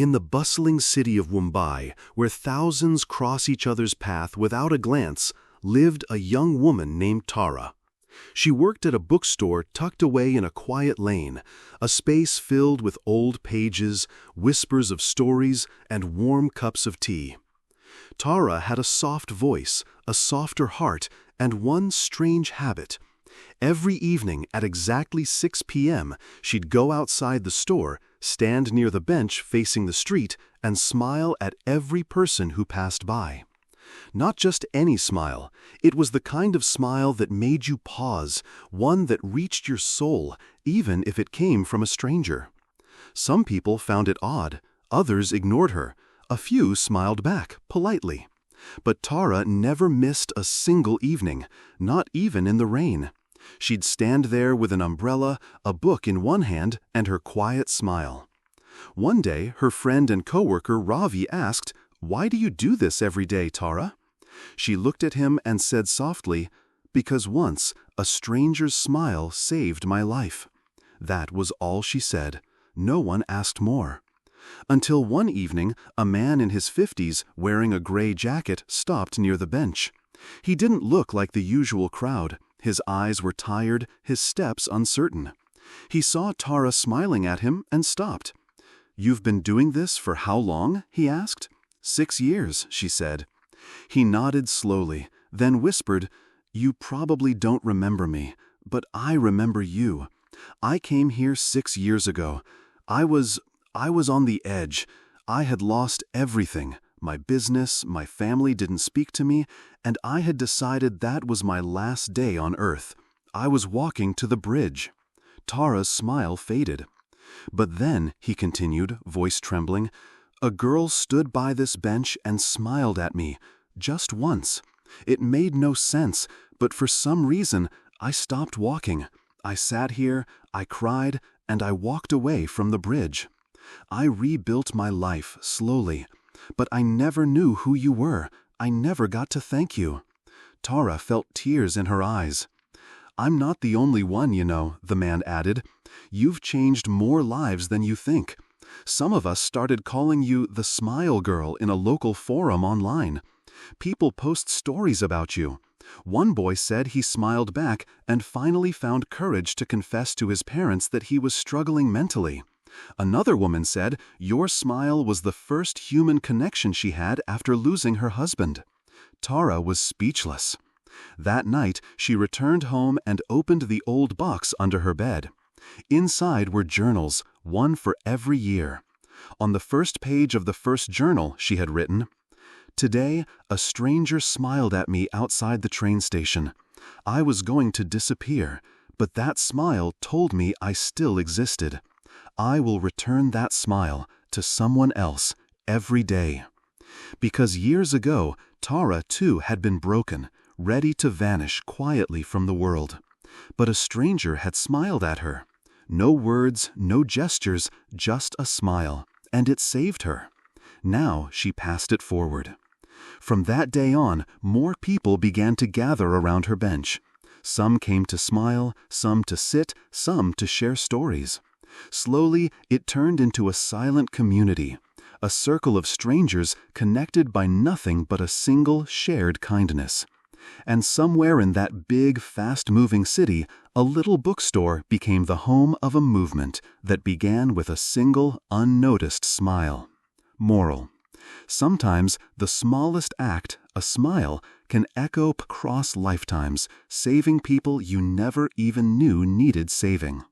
In the bustling city of Mumbai, where thousands cross each other's path without a glance, lived a young woman named Tara. She worked at a bookstore tucked away in a quiet lane, a space filled with old pages, whispers of stories, and warm cups of tea. Tara had a soft voice, a softer heart, and one strange habit. Every evening at exactly 6 p.m., she'd go outside the store, stand near the bench facing the street, and smile at every person who passed by. Not just any smile, it was the kind of smile that made you pause, one that reached your soul, even if it came from a stranger. Some people found it odd, others ignored her, a few smiled back, politely. But Tara never missed a single evening, not even in the rain. She'd stand there with an umbrella, a book in one hand, and her quiet smile. One day, her friend and coworker Ravi asked, "Why do you do this every day, Tara?" She looked at him and said softly, "Because once, a stranger's smile saved my life." That was all she said. No one asked more. Until one evening, a man in his 50s, wearing a gray jacket, stopped near the bench. He didn't look like the usual crowd. His eyes were tired, his steps uncertain. He saw Tara smiling at him and stopped. "You've been doing this for how long?" he asked. 6 years, she said. He nodded slowly, then whispered, "You probably don't remember me, but I remember you. I came here 6 years ago. I was on the edge. I had lost everything. My business, my family didn't speak to me, and I had decided that was my last day on earth. I was walking to the bridge." Tara's smile faded. "But then," he continued, voice trembling, "a girl stood by this bench and smiled at me, just once. It made no sense, but for some reason, I stopped walking. I sat here, I cried, and I walked away from the bridge. I rebuilt my life slowly, but I never knew who you were. I never got to thank you." Tara felt tears in her eyes. "I'm not the only one, you know," the man added. "You've changed more lives than you think. Some of us started calling you the Smile Girl in a local forum online. People post stories about you. One boy said he smiled back and finally found courage to confess to his parents that he was struggling mentally. Another woman said your smile was the first human connection she had after losing her husband." Tara was speechless. That night, she returned home and opened the old box under her bed. Inside were journals, one for every year. On the first page of the first journal, she had written, "Today, a stranger smiled at me outside the train station. I was going to disappear, but that smile told me I still existed. I will return that smile to someone else every day." Because years ago, Tara too had been broken, ready to vanish quietly from the world. But a stranger had smiled at her. No words, no gestures, just a smile, and it saved her. Now she passed it forward. From that day on, more people began to gather around her bench. Some came to smile, some to sit, some to share stories. Slowly, it turned into a silent community, a circle of strangers connected by nothing but a single shared kindness. And somewhere in that big, fast-moving city, a little bookstore became the home of a movement that began with a single, unnoticed smile. Moral: sometimes the smallest act, a smile, can echo across lifetimes, saving people you never even knew needed saving.